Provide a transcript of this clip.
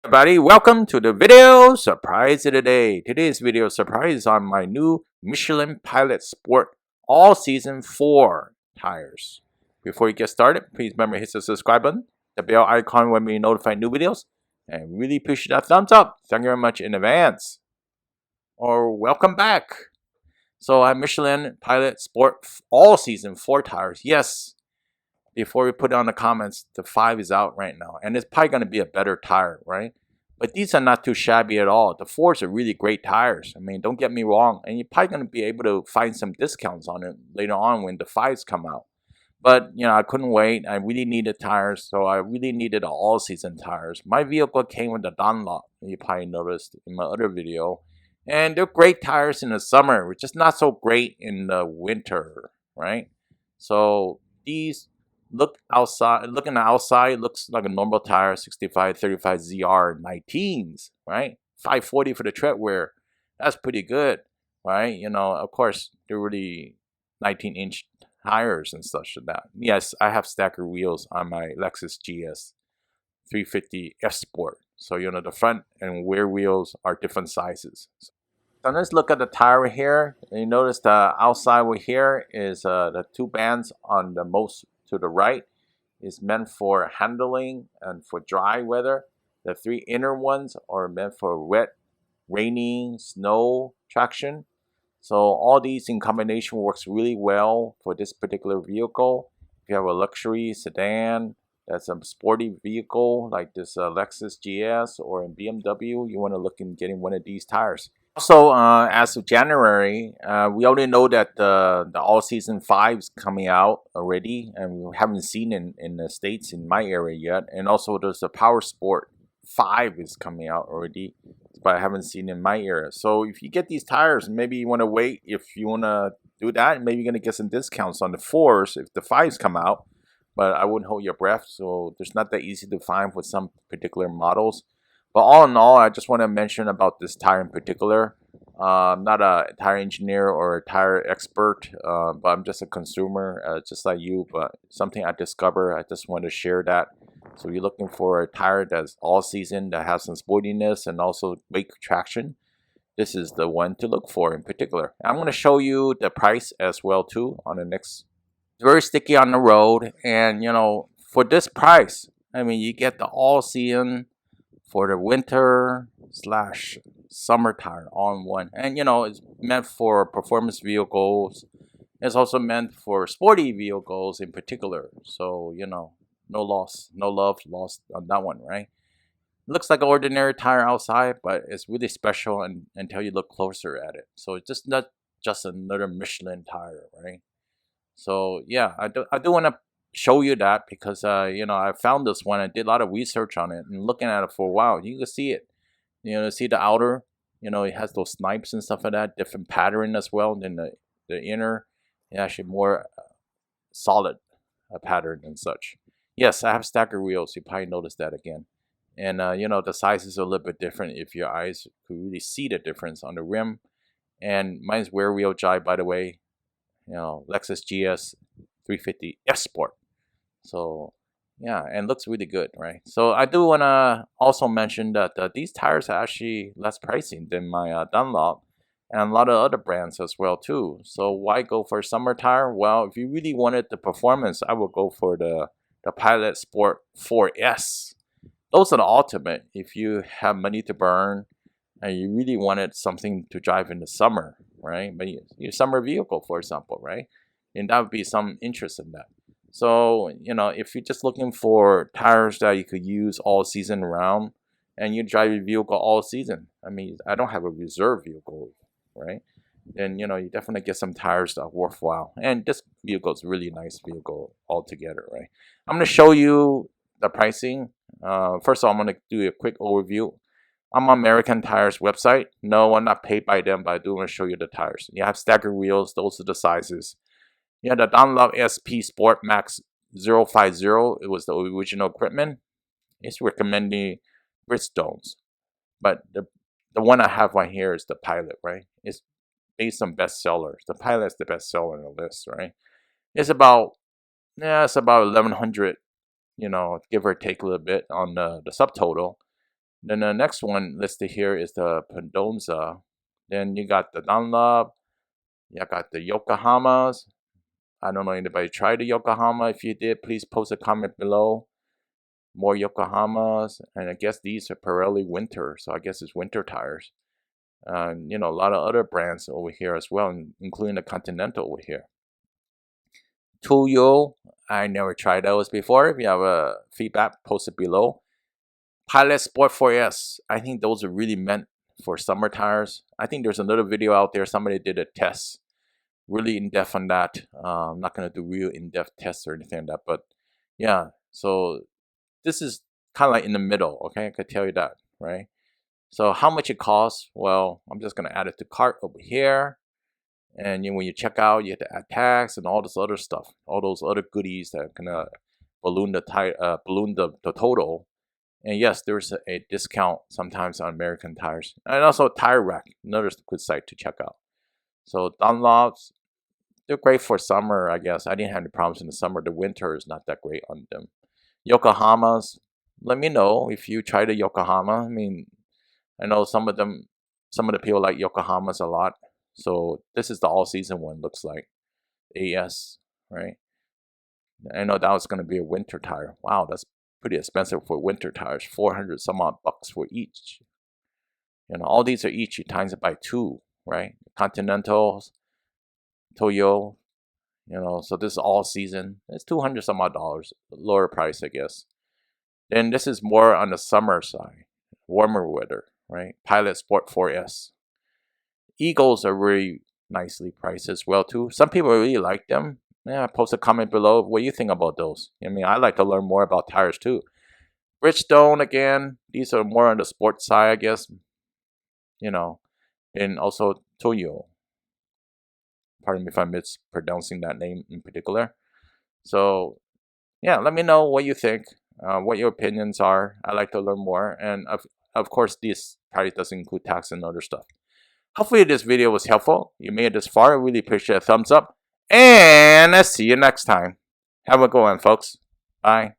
Everybody, welcome to the video surprise of the day. Today's video surprise is on my new Michelin Pilot Sport All-Season 4 tires. Before you get started, please remember to hit the subscribe button, the bell icon when we notify new videos, and really appreciate that thumbs up. Thank you very much in advance. Or welcome back. So I'm Michelin Pilot Sport All-Season 4 tires. Yes, before we put it on the comments, the 5 is out right now, and it's probably going to be a better tire, right? But these are not too shabby at all. The 4s are really great tires. I mean, don't get me wrong, and you're probably going to be able to find some discounts on it later on when the 5s come out. But, I couldn't wait. I really needed tires, so I really needed all-season tires. My vehicle came with the Dunlop, you probably noticed in my other video. And they're great tires in the summer, which is not so great in the winter, right? So these looking outside, looks like a normal tire, 65, 35 ZR 19s, right? 540 for the tread wear. That's pretty good, right? Of course, they're really 19-inch tires and such like that. Yes, I have stacker wheels on my Lexus GS 350 F Sport. So, the front and rear wheels are different sizes. So let's look at the tire here. You notice the outside over here is the 2 bands on the most to the right is meant for handling and for dry weather. The 3 inner ones are meant for wet, rainy, snow traction. So all these in combination works really well for this particular vehicle. If you have a luxury sedan, that's a sporty vehicle like this Lexus GS or a BMW, you want to look in getting one of these tires. Also, as of January, we already know that the all-season 5 is coming out already, and we haven't seen it in the States in my area yet. And also, there's the Power Sport 5 is coming out already, but I haven't seen it in my area. So if you get these tires, maybe you want to wait. If you want to do that, maybe you're going to get some discounts on the 4s if the 5s come out. But I wouldn't hold your breath, so there's not that easy to find for some particular models. But all in all, I just want to mention about this tire in particular. I'm not a tire engineer or a tire expert, but I'm just a consumer, just like you. But something I discovered, I just want to share that. So you're looking for a tire that's all season, that has some sportiness and also weight traction. This is the one to look for in particular. I'm going to show you the price as well too on the next. It's very sticky on the road, and for this price, I mean, you get the all season for the winter / summer tire all in one. And it's meant for performance vehicles. It's also meant for sporty vehicles in particular. So, no love lost on that one, right? It looks like an ordinary tire outside, but it's really special until you look closer at it. So it's just not just another Michelin tire, right? So yeah, I do want to show you that because I found this one. I did a lot of research on it and looking at it for a while. You can see it. See the outer. It has those snipes and stuff like that. Different pattern as well than the inner. It's actually more solid pattern and such. Yes, I have stacker wheels. You probably noticed that again. And the sizes are a little bit different if your eyes could really see the difference on the rim. And mine's rear wheel drive, by the way. Lexus GS 350 F Sport. So yeah, and looks really good, right? So I do want to also mention that these tires are actually less pricey than my Dunlop and a lot of other brands as well too. So why go for a summer tire? Well, if you really wanted the performance, I would go for the Pilot Sport 4S. Those are the ultimate if you have money to burn and you really wanted something to drive in the summer, right? But your summer vehicle, for example, right? And that would be some interest in that. So, if you're just looking for tires that you could use all season round and you drive your vehicle all season, I mean, I don't have a reserve vehicle, right? Then, you definitely get some tires that are worthwhile. And this vehicle is a really nice vehicle altogether, right? I'm going to show you the pricing. First of all, I'm going to do a quick overview. I'm on American Tire's website. No, I'm not paid by them, but I do want to show you the tires. You have stacker wheels. Those are the sizes. Yeah, the Dunlop SP Sport Max 050, it was the original equipment. It's recommending Bridgestones. But the one I have right here is the Pilot, right? It's based on bestsellers. The Pilot's the bestseller on the list, right? It's about 1,100, give or take a little bit on the subtotal. Then the next one listed here is the Pendonza. Then you got the Dunlop. You got the Yokohamas. I don't know anybody tried the Yokohama. If you did, please post a comment below. More Yokohamas, and I guess these are Pirelli winter, so I guess it's winter tires. You know, a lot of other brands over here as well, including the Continental over here. Toyo, I never tried those before. If you have a feedback, post it below. Pilot Sport 4S, I think those are really meant for summer tires. I think there's another video out there, somebody did a test, really in-depth on that. I'm not going to do real in-depth tests or anything like that, but yeah, so this is kind of like in the middle, okay? I could tell you that, right? So how much it costs? Well, I'm just going to add it to cart over here. And when you check out, you have to add tax and all this other stuff, all those other goodies that are going to balloon the total. And yes, there's a discount sometimes on American tires. And also Tire Rack, another good site to check out. So Dunlops, they're great for summer, I guess. I didn't have any problems in the summer. The winter is not that great on them. Yokohamas, let me know if you try the Yokohama. I mean, I know some of the people like Yokohamas a lot. So this is the all-season one, looks like. AS, right? I know that was going to be a winter tire. Wow, that's pretty expensive for winter tires. 400 some odd bucks for each. You know, all these are each. You times it by 2, right? Continentals, Toyo, you know, so this is all season. It's 200 some odd dollars, lower price, I guess. Then this is more on the summer side, warmer weather, right? Pilot Sport 4S. Eagles are really nicely priced as well too. Some people really like them. Yeah, post a comment below what you think about those. I mean, I like to learn more about tires too. Bridgestone, again, these are more on the sports side, I guess. You know, and also Toyo. Pardon me if I'm mispronouncing that name in particular. So, yeah, let me know what you think, what your opinions are. I like to learn more. And of course, this price doesn't include tax and other stuff. Hopefully this video was helpful. You made it this far. I really appreciate a thumbs up. And I'll see you next time. Have a good one, folks. Bye.